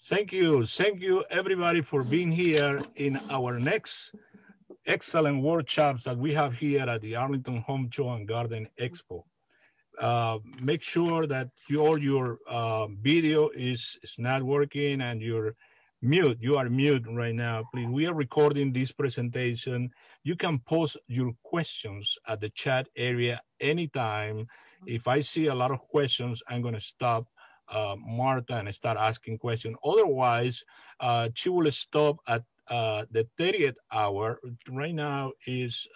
Thank you everybody for being here in our next excellent workshops that we have here at the Arlington Home Show and Garden Expo. Make sure that your video is not working and you are mute right now. Please, we are recording this presentation. You can post your questions at the chat area anytime. If I see a lot of questions, I'm going to stop Martha and start asking questions. Otherwise, she will stop at the 30th hour. Right now is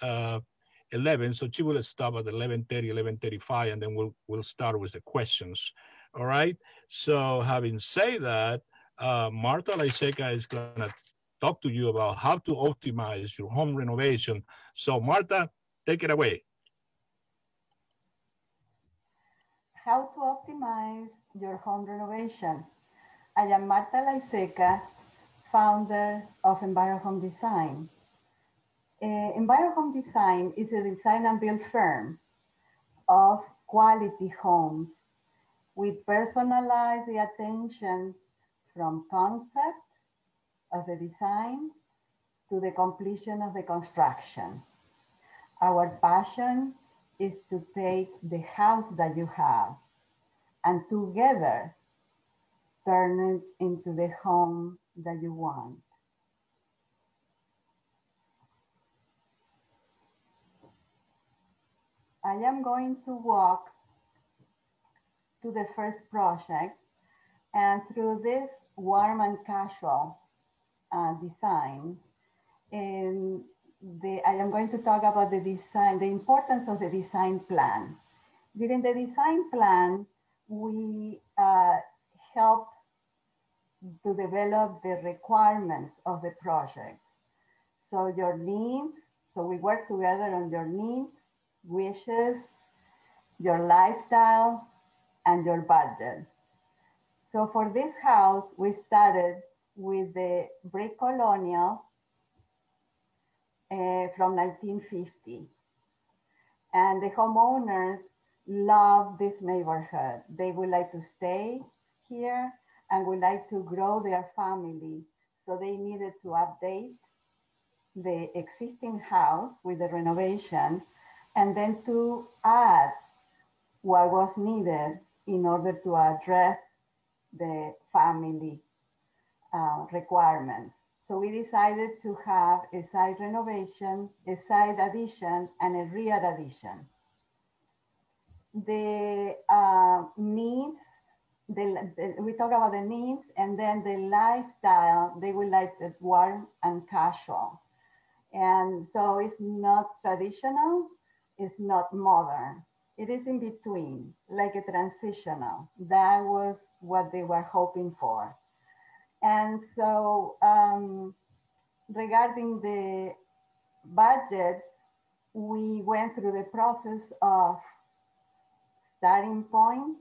11, so she will stop at 11:30, 11:35, and then we'll start with the questions. All right. So having said that, Marta Laiseca is gonna talk to you about how to optimize your home renovation. So Marta, take it away. How to optimize your home renovation. I am Marta Laiseca, founder of EnviroHome Design. EnviroHome Design is a design and build firm of quality homes. We personalize the attention from concept of the design to the completion of the construction. Our passion is to take the house that you have and together turn it into the home that you want. I am going to walk to the first project, and through this warm and casual design, I am going to talk about the design, the importance of the design plan. During the design plan, we help to develop the requirements of the project. So your needs, so we work together on your needs, wishes, your lifestyle, and your budget. So for this house, we started with the brick colonial from 1950. And the homeowners love this neighborhood. They would like to stay here and would like to grow their family. So they needed to update the existing house with the renovation and then to add what was needed in order to address the family requirements. So we decided to have a side renovation, a side addition, and a rear addition. The needs, we talk about the needs, and then the lifestyle, they would like it warm and casual. And so it's not traditional, it's not modern. It is in between, like a transitional. That was what they were hoping for. And so regarding the budget, we went through the process of starting point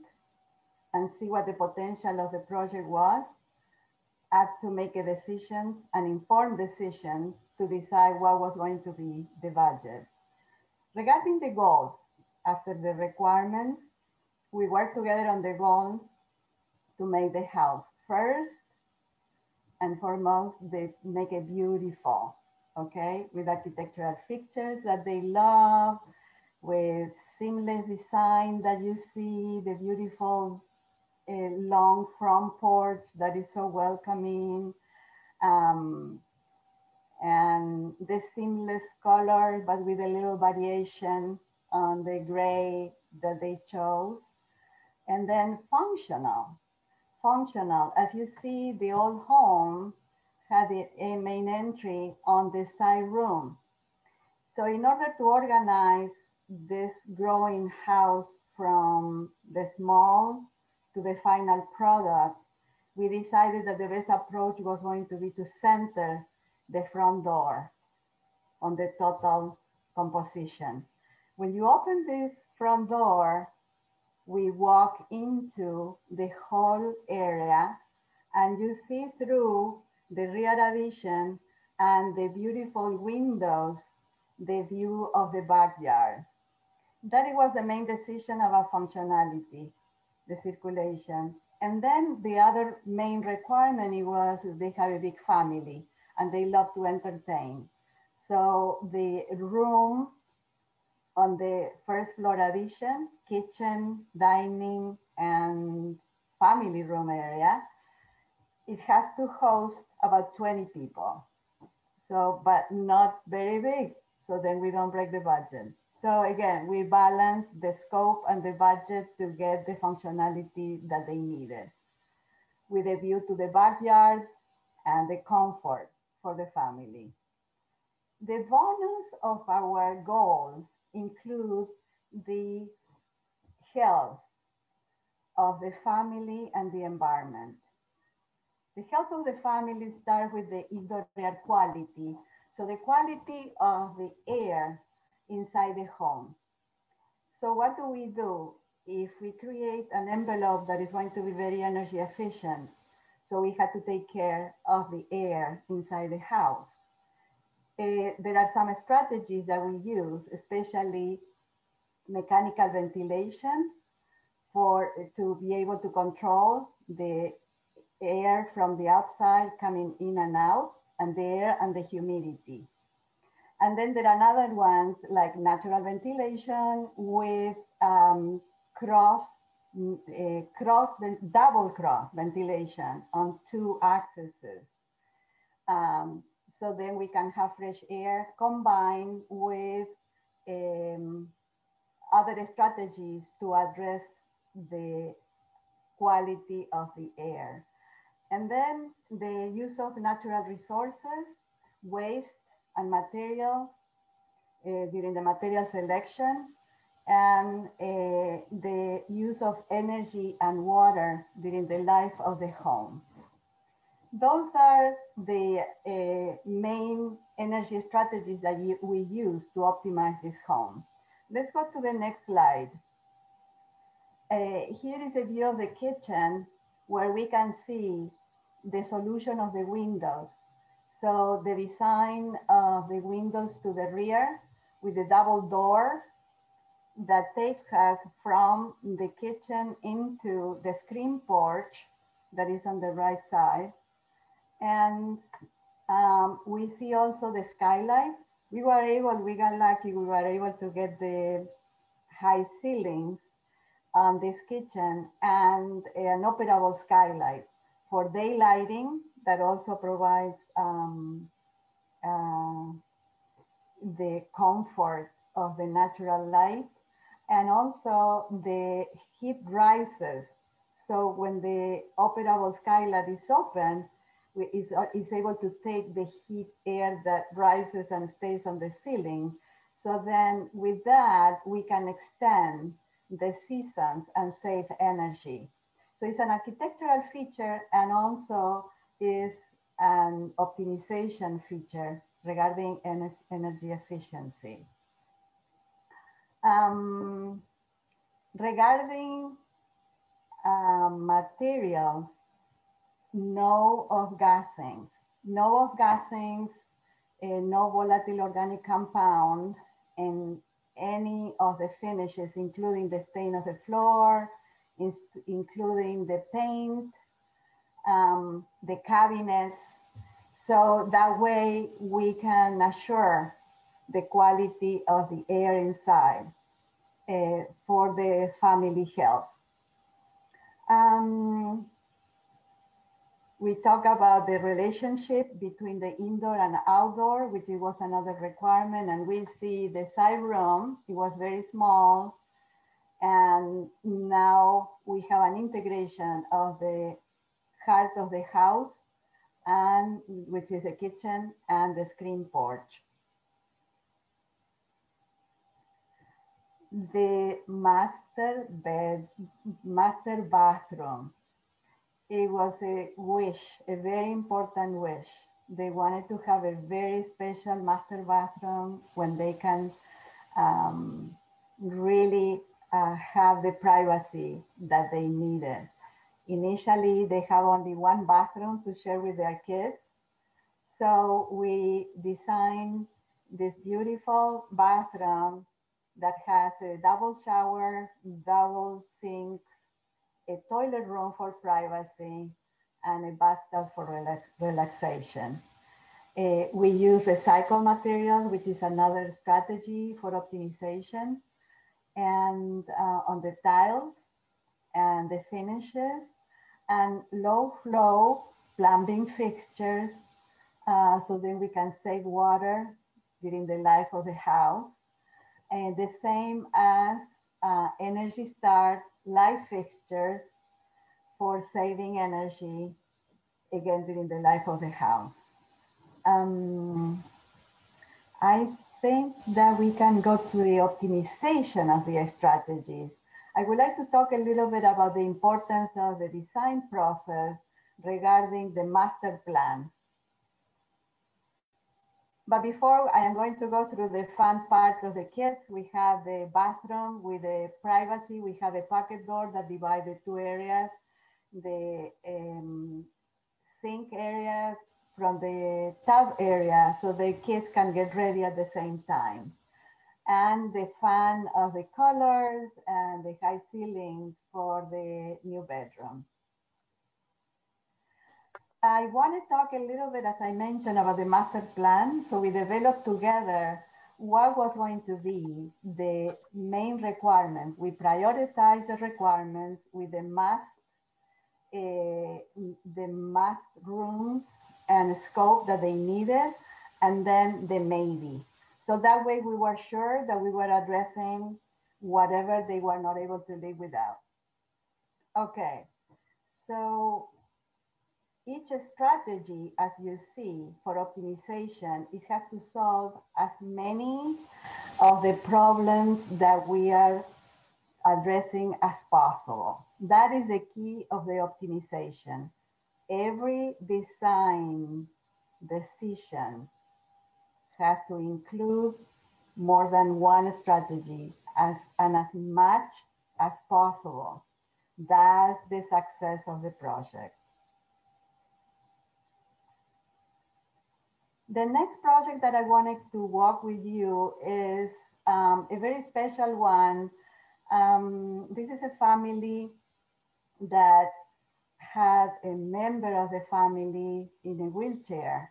and see what the potential of the project was, up to make a decision, an informed decision to decide what was going to be the budget. Regarding the goals, after the requirements, we worked together on the goals to make the house first and foremost, they make it beautiful, okay? With architectural features that they love, with seamless design that you see, the beautiful long front porch that is so welcoming, and the seamless color, but with a little variation on the gray that they chose. And then functional. Functional, as you see, the old home had a main entry on the side room. So in order to organize this growing house from the small to the final product, we decided that the best approach was going to be to center the front door on the total composition. When you open this front door, we walk into the whole area and you see through the rear addition and the beautiful windows, the view of the backyard. That was the main decision about functionality, the circulation. And then the other main requirement was they have a big family and they love to entertain. So the room on the first floor addition, kitchen, dining, and family room area, it has to host about 20 people. So, but not very big. So then we don't break the budget. So again, we balance the scope and the budget to get the functionality that they needed, with a view to the backyard and the comfort for the family. The bonus of our goals include the health of the family and the environment. The health of the family starts with the indoor air quality. So the quality of the air inside the home. So what do we do if we create an envelope that is going to be very energy efficient? So we have to take care of the air inside the house. There are some strategies that we use, especially mechanical ventilation to be able to control the air from the outside coming in and out, and the air and the humidity. And then there are other ones like natural ventilation with double cross ventilation on 2 axes. So then we can have fresh air combined with other strategies to address the quality of the air. And then the use of natural resources, waste and materials during the material selection, and the use of energy and water during the life of the home. Those are the main energy strategies that we use to optimize this home. Let's go to the next slide. Here is a view of the kitchen where we can see the solution of the windows. So the design of the windows to the rear with the double door that takes us from the kitchen into the screen porch that is on the right side. And we see also the skylight. We got lucky, we were able to get the high ceilings on this kitchen and an operable skylight for daylighting that also provides the comfort of the natural light, and also the heat rises. So when the operable skylight is open, is able to take the heat air that rises and stays on the ceiling. So then with that, we can extend the seasons and save energy. So it's an architectural feature and also is an optimization feature regarding energy efficiency. Regarding materials, no off-gassings. No off-gassings, no volatile organic compound in any of the finishes, including the stain of the floor, including the paint, the cabinets. So that way we can assure the quality of the air inside for the family health. We talk about the relationship between the indoor and outdoor, which was another requirement. And we see the side room, it was very small. And now we have an integration of the heart of the house, and which is the kitchen and the screen porch. The master bathroom. It was a wish, a very important wish. They wanted to have a very special master bathroom when they can really have the privacy that they needed. Initially, they have only one bathroom to share with their kids. So we designed this beautiful bathroom that has a double shower, double sinks, a toilet room for privacy, and a bathtub for relaxation. We use recycled materials, which is another strategy for optimization, and on the tiles and the finishes, and low flow plumbing fixtures, so then we can save water during the life of the house. And the same as Energy Star light fixtures for saving energy, again, during the life of the house. I think that we can go to the optimization of the strategies. I would like to talk a little bit about the importance of the design process regarding the master plan. But before I am going to go through the fun part of the kids, we have the bathroom with the privacy. We have a pocket door that divides the two areas, the sink area from the tub area, so the kids can get ready at the same time. And the fan of the colors and the high ceiling for the new bedroom. I want to talk a little bit, as I mentioned, about the master plan. So we developed together what was going to be the main requirements. We prioritized the requirements with the must rooms and scope that they needed, and then the maybe. So that way we were sure that we were addressing whatever they were not able to live without. Okay, so each strategy, as you see, for optimization, it has to solve as many of the problems that we are addressing as possible. That is the key of the optimization. Every design decision has to include more than one strategy and as much as possible. That's the success of the project. The next project that I wanted to walk with you is a very special one. This is a family that had a member of the family in a wheelchair.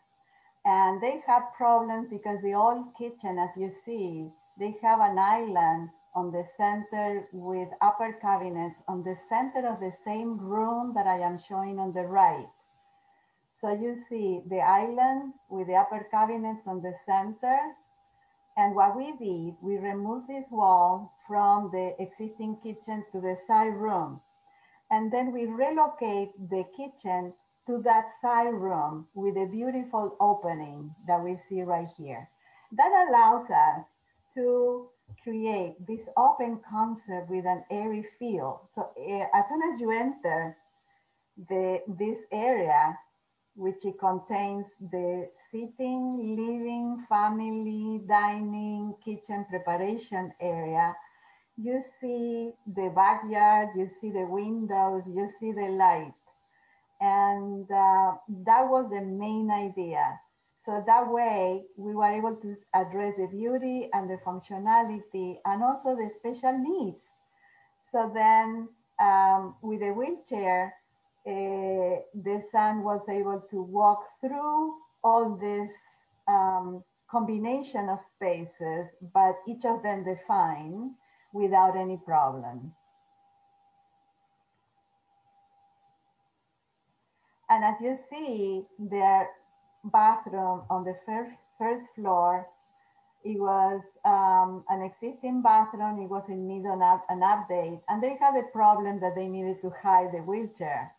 And they have problems because the old kitchen, as you see, they have an island on the center with upper cabinets on the center of the same room that I am showing on the right. So you see the island with the upper cabinets on the center. And what we did, we removed this wall from the existing kitchen to the side room. And then we relocate the kitchen to that side room with a beautiful opening that we see right here. That allows us to create this open concept with an airy feel. So as soon as you enter this area, which it contains the sitting, living, family, dining, kitchen preparation area, you see the backyard, you see the windows, you see the light. And that was the main idea. So that way we were able to address the beauty and the functionality and also the special needs. So then with a wheelchair, the son was able to walk through all this combination of spaces, but each of them defined without any problems. And as you see, their bathroom on the first floor, it was an existing bathroom. It was in need of an update, and they had a problem that they needed to hide the wheelchair.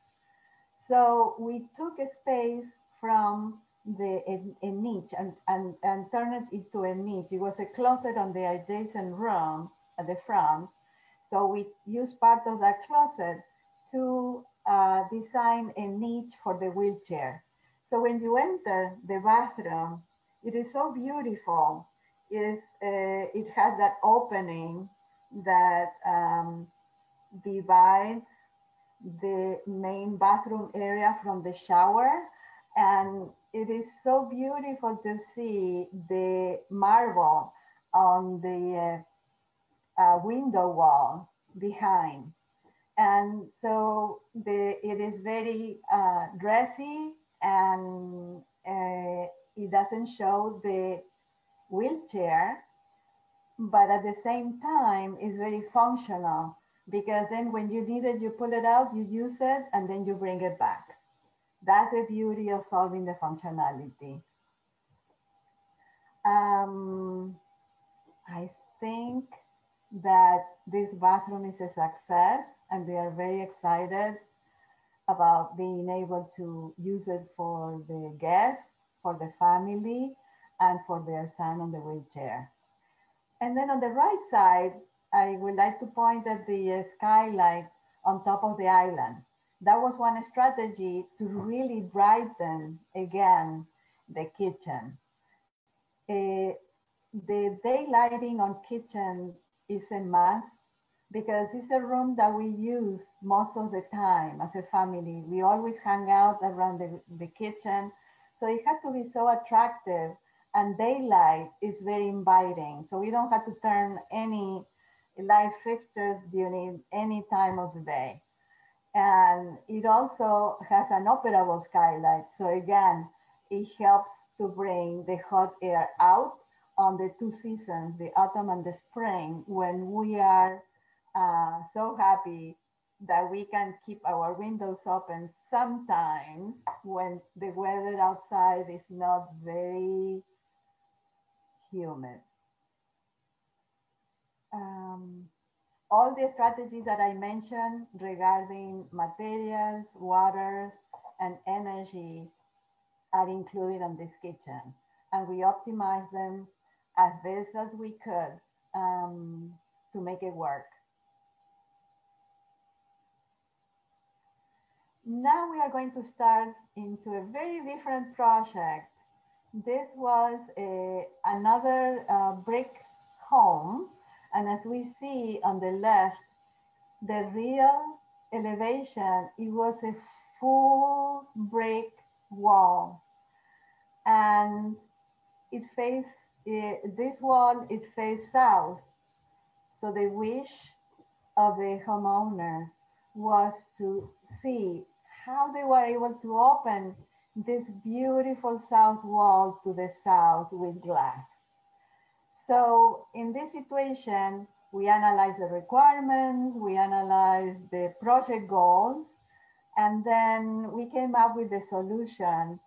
So we took a space from a niche and turned it into a niche. It was a closet on the adjacent room at the front. So we used part of that closet to design a niche for the wheelchair. So when you enter the bathroom, it is so beautiful. It has that opening that divides the main bathroom area from the shower. And it is so beautiful to see the marble on the window wall behind. And so it is very dressy, and it doesn't show the wheelchair, but at the same time it's very functional, because then when you need it, you pull it out, you use it, and then you bring it back. That's the beauty of solving the functionality. I think that this bathroom is a success, and we are very excited about being able to use it for the guests, for the family, and for their son on the wheelchair. And then on the right side, I would like to point at the skylight on top of the island. That was one strategy to really brighten again the kitchen. The daylighting on kitchen is a must, because it's a room that we use most of the time as a family. We always hang out around the kitchen. So it has to be so attractive, and daylight is very inviting. So we don't have to turn any light fixtures during any time of the day. And it also has an operable skylight. So again, it helps to bring the hot air out on the two seasons, the autumn and the spring, when we are so happy that we can keep our windows open sometimes when the weather outside is not very humid. All the strategies that I mentioned regarding materials, water, and energy are included in this kitchen, and we optimize them as best as we could to make it work. Now we are going to start into a very different project. This was another brick home, and as we see on the left, the real elevation, it was a full brick wall, and it faced this wall, it faced south. So the wish of the homeowners was to see how they were able to open this beautiful south wall to the south with glass. So in this situation, we analyzed the requirements, we analyzed the project goals, and then we came up with the solution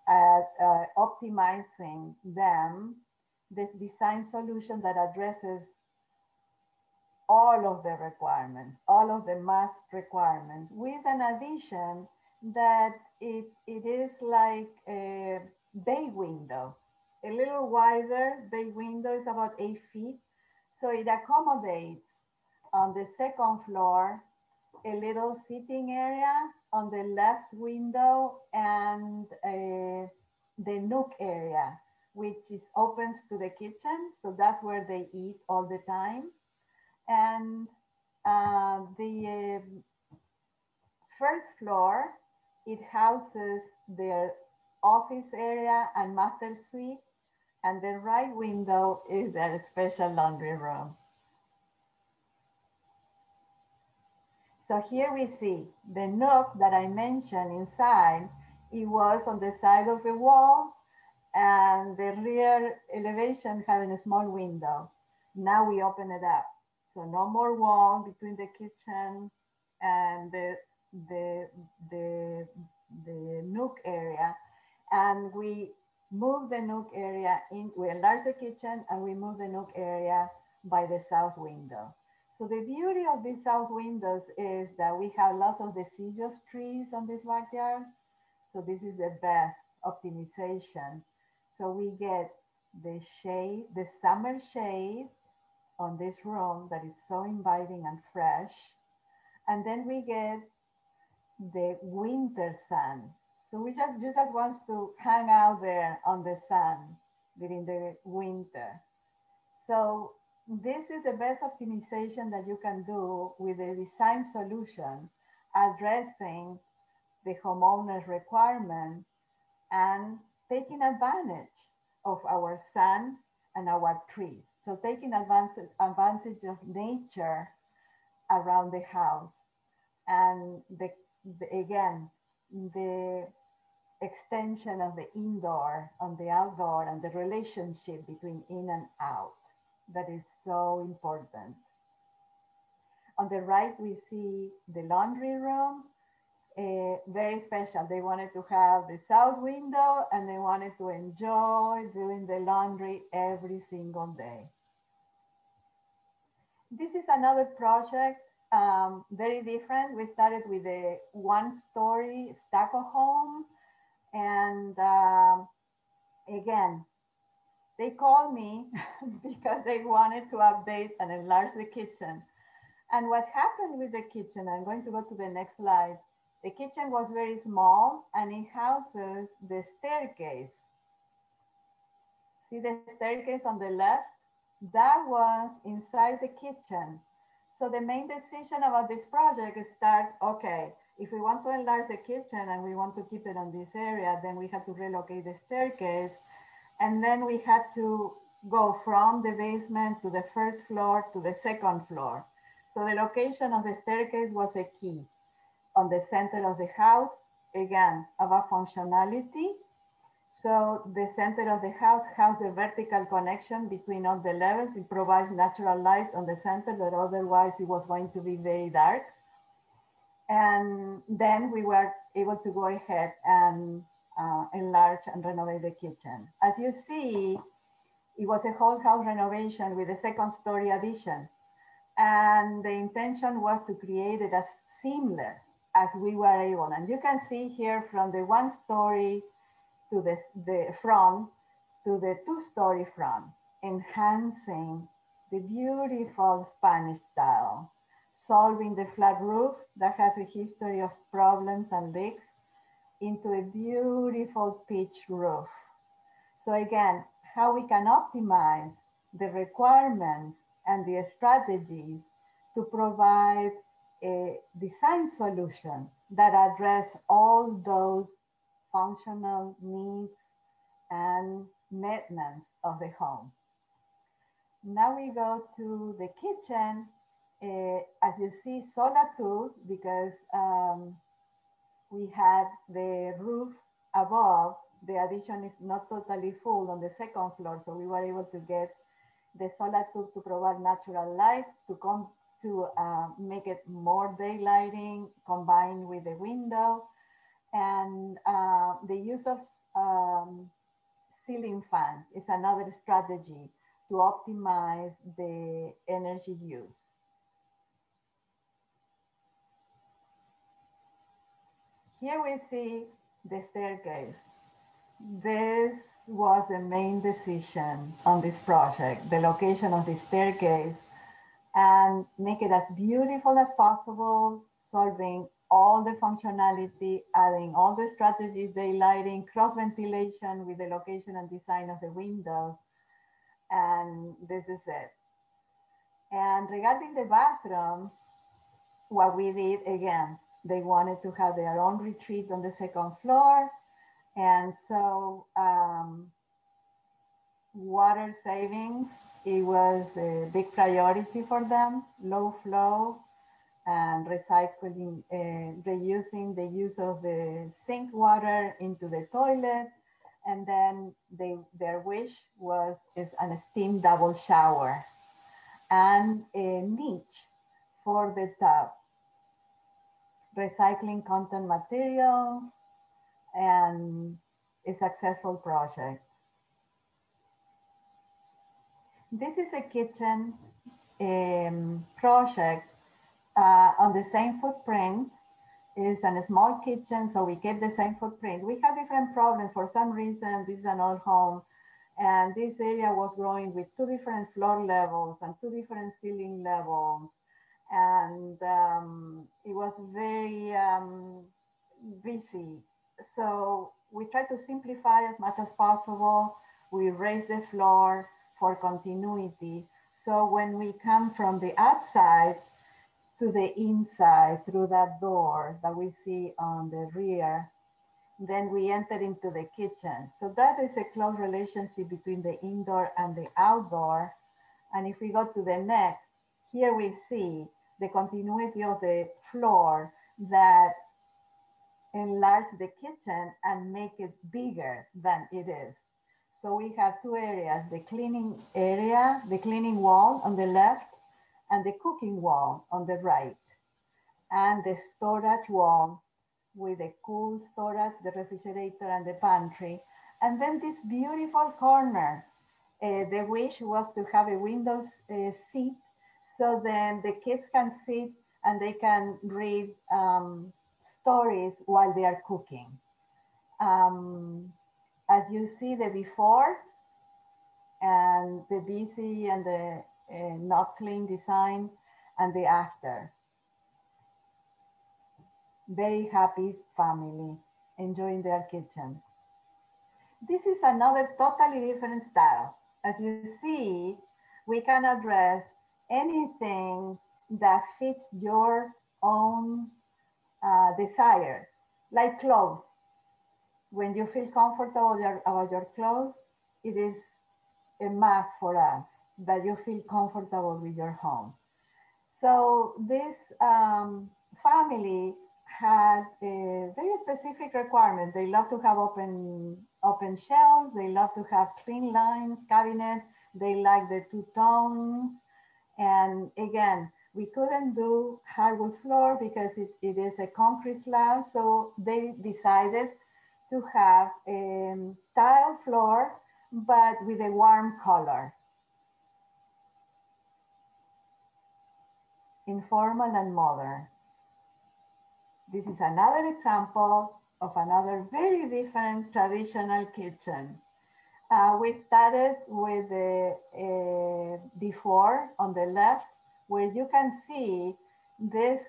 at optimizing them, this design solution that addresses all of the requirements, all of the must requirements, with an addition that it is like a bay window, a little wider bay window, is about 8 feet. So it accommodates on the second floor a little sitting area on the left window, and the nook area, which is opens to the kitchen. So that's where they eat all the time. And the first floor, it houses their office area and master suite. And the right window is their special laundry room. So here we see the nook that I mentioned inside. It was on the side of the wall, and the rear elevation having a small window. Now we open it up. So no more wall between the kitchen and the nook area. And we move the nook area in, we enlarge the kitchen, and we move the nook area by the south window. So the beauty of these south windows is that we have lots of deciduous trees on this backyard. So this is the best optimization. So we get the shade, the summer shade on this room that is so inviting and fresh. And then we get the winter sun. So we just wants to hang out there on the sun during the winter. So this is the best optimization that you can do with a design solution addressing the homeowner's requirement and taking advantage of our sun and our trees. So taking advantage of nature around the house. and again, the extension of the indoor on the outdoor and the relationship between in and out. That is so important. On the right, we see the laundry room. Very special. They wanted to have the south window and they wanted to enjoy doing the laundry every single day. This is another project, very different. We started with a one-story stucco home. And again, they called me because they wanted to update and enlarge the kitchen. And what happened with the kitchen, I'm going to go to the next slide. The kitchen was very small and it houses the staircase. See the staircase on the left? That was inside the kitchen. So the main decision about this project is okay, if we want to enlarge the kitchen and we want to keep it on this area, then we had to relocate the staircase. And then we had to go from the basement to the first floor to the second floor. So the location of the staircase was a key. On the center of the house, again, about functionality. So the center of the house has the vertical connection between all the levels. It provides natural light on the center, but otherwise it was going to be very dark. And then we were able to go ahead and enlarge and renovate the kitchen. As you see, it was a whole house renovation with a second story addition. And the intention was to create it as seamless as we were able. And you can see here from the one story to the front to the two-story front, enhancing the beautiful Spanish style, solving the flat roof that has a history of problems and leaks into a beautiful pitch roof. So again, how we can optimize the requirements and the strategies to provide a design solution that address all those functional needs and maintenance of the home. Now we go to the kitchen. As you see, solar too, because we had the roof above. The addition is not totally full on the second floor, so we were able to get the solar tube to provide natural light to make it more daylighting combined with the window, and the use of ceiling fans is another strategy to optimize the energy use. Here we see the staircase. This was the main decision on this project, the location of the staircase, and make it as beautiful as possible, solving all the functionality, adding all the strategies, daylighting, cross ventilation with the location and design of the windows. And this is it. And regarding the bathroom, what we did, again, they wanted to have their own retreat on the second floor. And so water savings, it was a big priority for them, low flow and recycling, reusing the use of the sink water into the toilet. And then their wish is a steam double shower and a niche for the tub, recycling content materials, and a successful project. This is a kitchen project on the same footprint. It's a small kitchen, so we kept the same footprint. We have different problems. For some reason, this is an old home, and this area was growing with 2 different floor levels and 2 different ceiling levels. And it was very busy. So we try to simplify as much as possible. We raise the floor for continuity. So when we come from the outside to the inside through that door that we see on the rear, then we enter into the kitchen. So that is a close relationship between the indoor and the outdoor. And if we go to the next, here we see the continuity of the floor that enlarge the kitchen and make it bigger than it is. So we have two areas, the cleaning area, the cleaning wall on the left, and the cooking wall on the right, and the storage wall with the cool storage, the refrigerator and the pantry. And then this beautiful corner. The wish was to have a window seat, so then the kids can sit and they can read stories while they are cooking. As you see the before and the busy and the not clean design, and the after. Very happy family enjoying their kitchen. This is another totally different style. As you see, we can address anything that fits your own desire, like clothes. When you feel comfortable about your clothes, it is a must for us that you feel comfortable with your home. So this family had a very specific requirement. They love to have open shelves. They love to have clean lines, cabinets. They like the two tones. And again, we couldn't do hardwood floor because it is a concrete slab. So they decided to have a tile floor, but with a warm color. Informal and modern. This is another example of another very different traditional kitchen. We started with the before on the left, where you can see this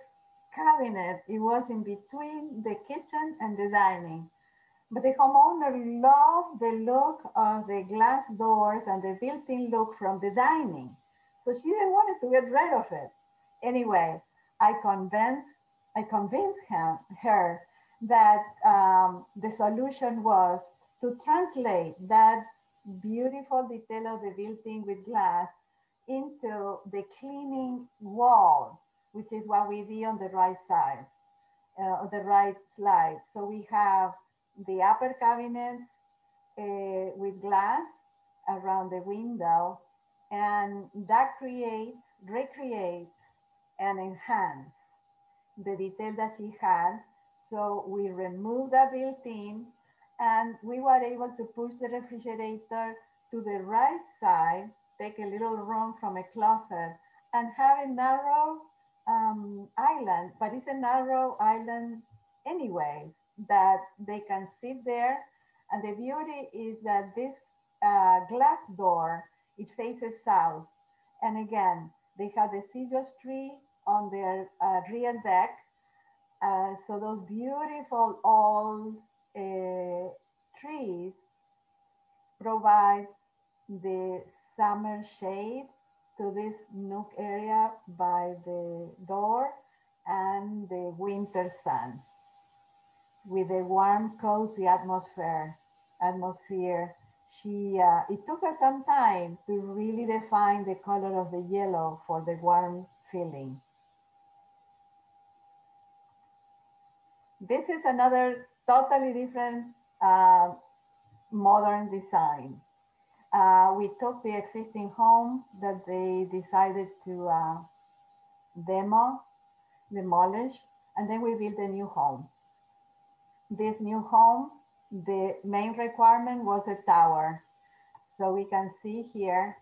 cabinet. It was in between the kitchen and the dining. But the homeowner loved the look of the glass doors and the built-in look from the dining. So she didn't want to get rid of it. Anyway, I convinced her that the solution was to translate that beautiful detail of the building with glass into the cleaning wall, which is what we did on the right side, on the right slide. So we have the upper cabinets with glass around the window, and that recreates and enhance the detail that she had. So we removed the built-in, and we were able to push the refrigerator to the right side, take a little room from a closet, and have a narrow island, but it's a narrow island anyway, that they can sit there. And the beauty is that this glass door, it faces south. And again, they have the citrus tree on their rear deck. So those beautiful old trees provide the summer shade to this nook area by the door, and the winter sun with a warm, cozy atmosphere. It took us some time to really define the color of the yellow for the warm feeling. This is another totally different modern design. We took the existing home that they decided to demolish, and then we built a new home. This new home, the main requirement was a tower. So we can see here,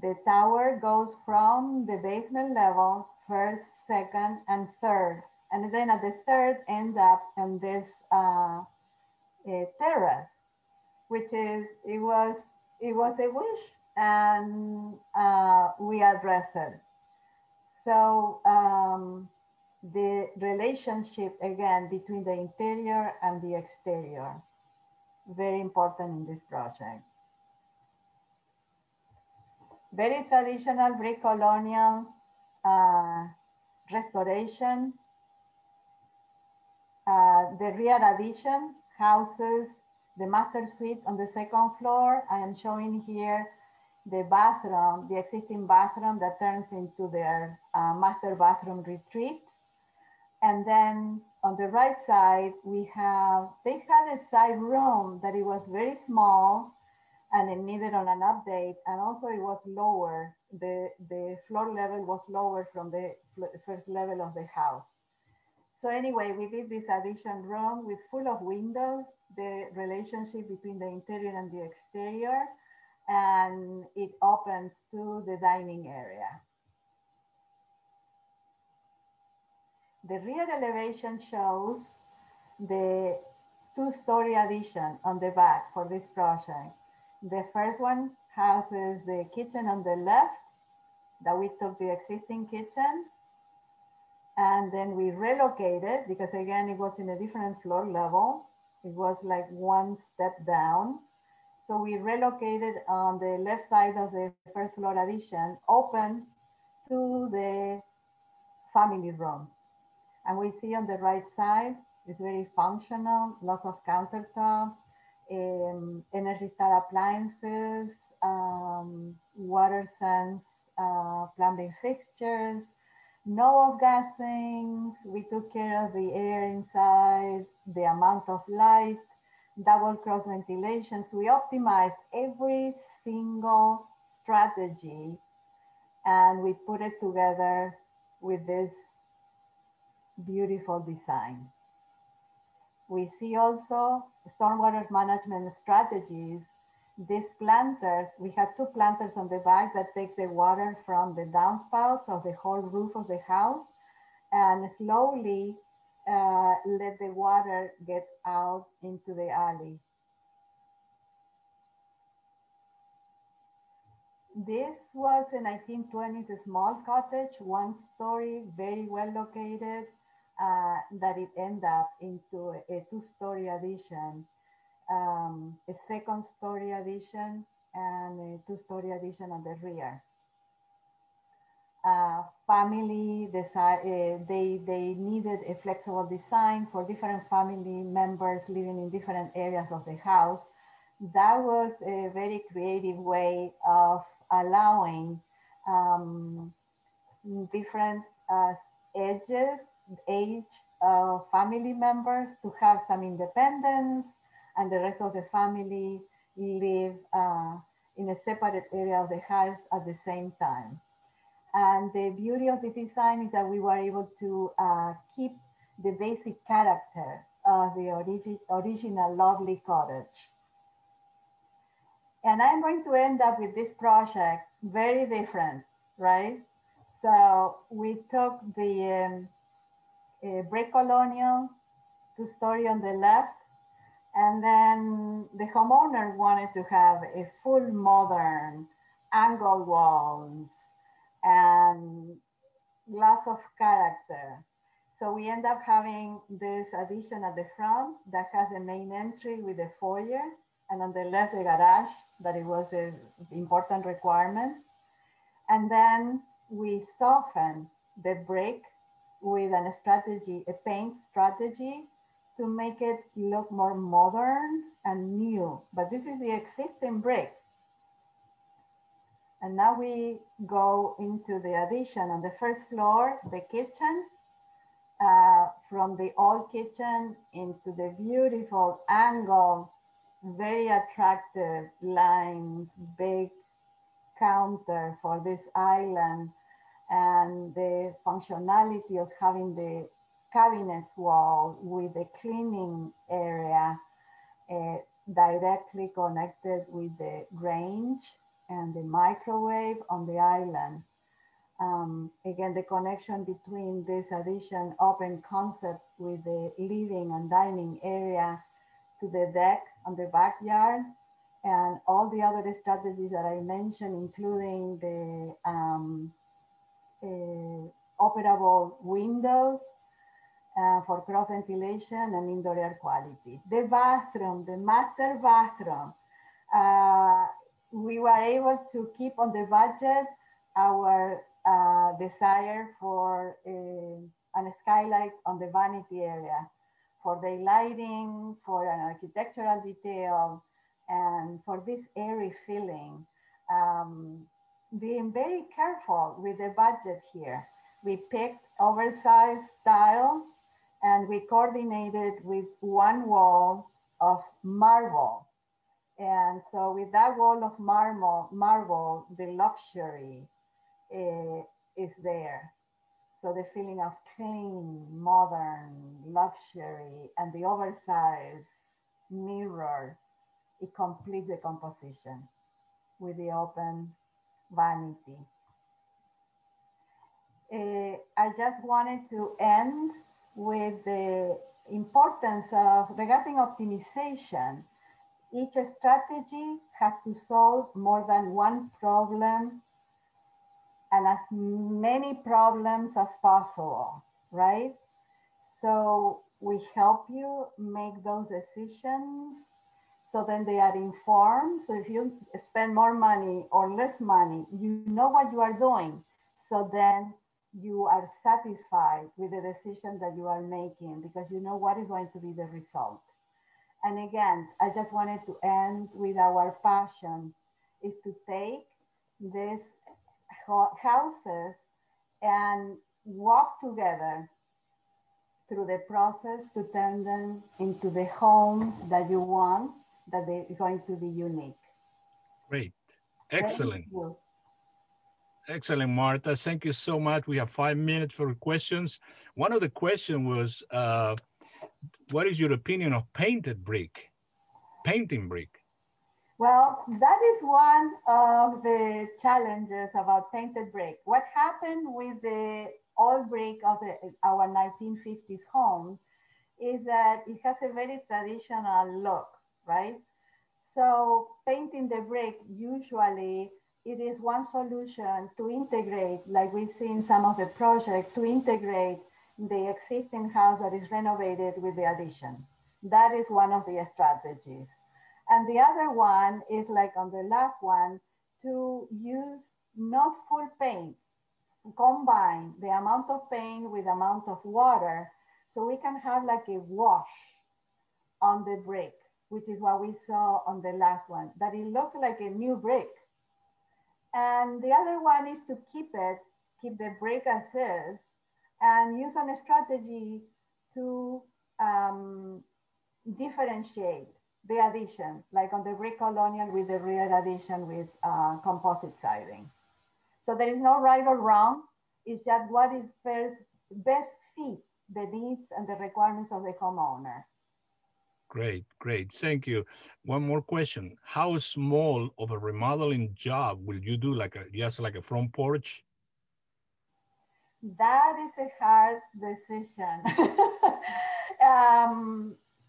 the tower goes from the basement level, first, second, and third. And then at the third, end up on this terrace, which is, it was a wish, and we addressed it. So the relationship, again, between the interior and the exterior, very important in this project. Very traditional brick colonial restoration. The rear addition houses the master suite on the second floor. I am showing here the bathroom, the existing bathroom that turns into their master bathroom retreat. And then on the right side, they had a side room that it was very small and it needed on an update. And also it was lower. The floor level was lower from the first level of the house. So anyway, we did this addition room with full of windows, the relationship between the interior and the exterior, and it opens to the dining area. The rear elevation shows the two-story addition on the back for this project. The first one houses the kitchen on the left, that we took the existing kitchen, and then we relocated, because again, it was in a different floor level. It was like one step down. So we relocated on the left side of the first floor addition, open to the family room. And we see on the right side, it's very functional, lots of countertops, Energy Star appliances, WaterSense plumbing fixtures, no off-gassings. We took care of the air inside, the amount of light, double cross ventilation. So we optimized every single strategy and we put it together with this beautiful design. We see also stormwater management strategies. These planters, we have two planters on the back that takes the water from the downspouts of the whole roof of the house and slowly let the water get out into the alley. This was a 1920s small cottage, one story, very well located, that it ended up into a two-story addition, a second story addition, and a two-story addition on the rear. Family they needed a flexible design for different family members living in different areas of the house. That was a very creative way of allowing different age of family members to have some independence, and the rest of the family live in a separate area of the house at the same time. And the beauty of the design is that we were able to keep the basic character of the original lovely cottage. And I'm going to end up with this project very different, right? So we took the brick colonial, two-story on the left, and then the homeowner wanted to have a full modern angled walls and lots of character. So we end up having this addition at the front that has a main entry with a foyer, and on the left, the garage, that it was an important requirement. And then we soften the brick with a paint strategy to make it look more modern and new. But this is the existing brick. And now we go into the addition on the first floor, the kitchen, from the old kitchen into the beautiful angle, very attractive lines, big counter for this island, and the functionality of having the cabinets wall with the cleaning area directly connected with the range and the microwave on the island. Again, the connection between this addition open concept with the living and dining area to the deck on the backyard, and all the other strategies that I mentioned, including the operable windows for cross ventilation and indoor air quality. The bathroom, the master bathroom, we were able to keep on the budget our desire for a skylight on the vanity area, for the lighting, for an architectural detail, and for this airy feeling. Being very careful with the budget here. We picked oversized tile and we coordinated with one wall of marble. And so with that wall of marble, the luxury is there. So the feeling of clean, modern, luxury, and the oversized mirror, it completes the composition with the open vanity. I just wanted to end with the importance of, regarding optimization, each strategy has to solve more than one problem and as many problems as possible, right? So we help you make those decisions so then they are informed. So if you spend more money or less money, you know what you are doing. So then you are satisfied with the decision that you are making because you know what is going to be the result. And again, I just wanted to end with our passion is to take these houses and walk together through the process to turn them into the homes that you want, that they're going to be unique. Great. Excellent. Excellent, Martha. Thank you so much. We have 5 minutes for questions. One of the questions was, what is your opinion of painting brick? Well, that is one of the challenges about painted brick. What happened with the old brick of our 1950s home is that it has a very traditional look, right? So painting the brick, usually it is one solution to integrate, like we see in some of the projects, to integrate the existing house that is renovated with the addition. That is one of the strategies. And the other one is like on the last one, to use not full paint, combine the amount of paint with amount of water, so we can have like a wash on the brick, which is what we saw on the last one, that it looks like a new brick. And the other one is to keep the brick as is, and use a strategy to differentiate the addition, like on the brick colonial with the rear addition with composite siding. So there is no right or wrong. It's just what is best fit the needs and the requirements of the homeowner. Great, great. Thank you. One more question. How small of a remodeling job will you do? Just like a front porch? That is a hard decision.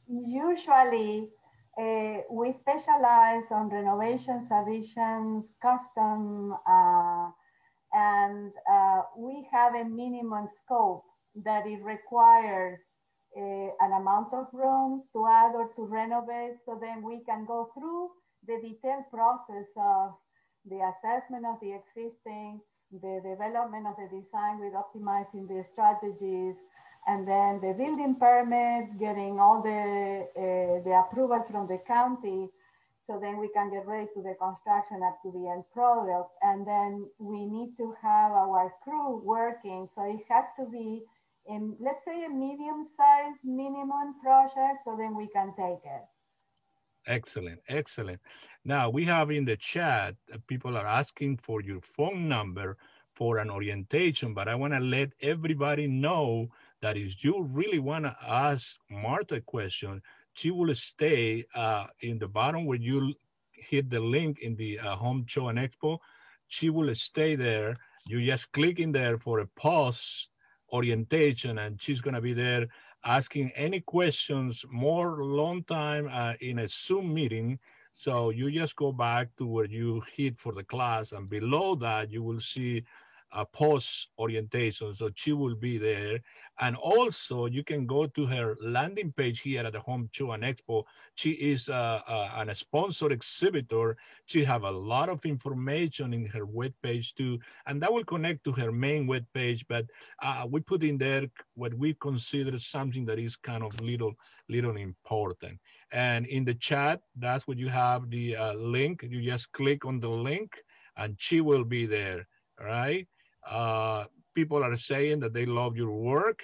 Usually, we specialize on renovations, additions, custom, and we have a minimum scope that it requires an amount of room to add or to renovate. So then we can go through the detailed process of the assessment of the existing, the development of the design with optimizing the strategies, and then the building permit, getting all the approvals from the county. So then we can get ready to the construction up to the end product. And then we need to have our crew working. So it has to be in, let's say, a medium-sized minimum project, so then we can take it. Excellent, excellent. Now we have in the chat, people are asking for your phone number for an orientation, but I want to let everybody know that if you really want to ask Martha a question, she will stay in the bottom where you hit the link in the Home Show and Expo. She will stay there. You just click in there for a pause orientation, and she's going to be there asking any questions more long time in a Zoom meeting. So you just go back to where you hit for the class, and below that you will see a post orientation. So she will be there. And also you can go to her landing page here at the Home Show and Expo. She is a sponsored exhibitor. She have a lot of information in her webpage too, and that will connect to her main webpage. But we put in there what we consider something that is kind of little important. And in the chat, that's what you have the link. You just click on the link and she will be there, all right? People are saying that they love your work.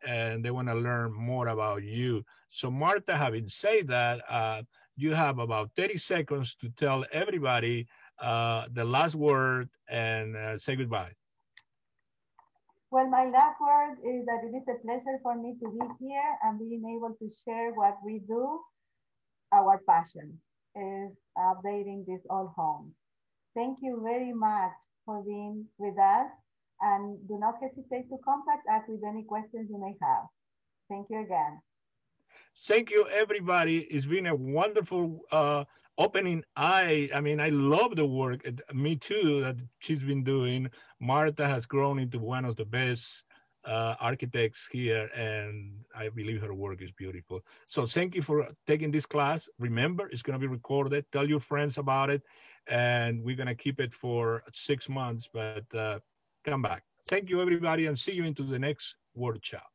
and they want to learn more about you. So Martha, having said that, you have about 30 seconds to tell everybody the last word and say goodbye. Well, my last word is that it is a pleasure for me to be here and being able to share what we do. Our passion is updating these old homes. Thank you very much for being with us, and do not hesitate to contact us with any questions you may have. Thank you again. Thank you, everybody. It's been a wonderful opening eye. I mean, I love the work. Me too, that she's been doing. Martha has grown into one of the best architects here, and I believe her work is beautiful. So thank you for taking this class. Remember, it's going to be recorded. Tell your friends about it, and we're going to keep it for 6 months, but come back. Thank you, everybody, and see you into the next workshop.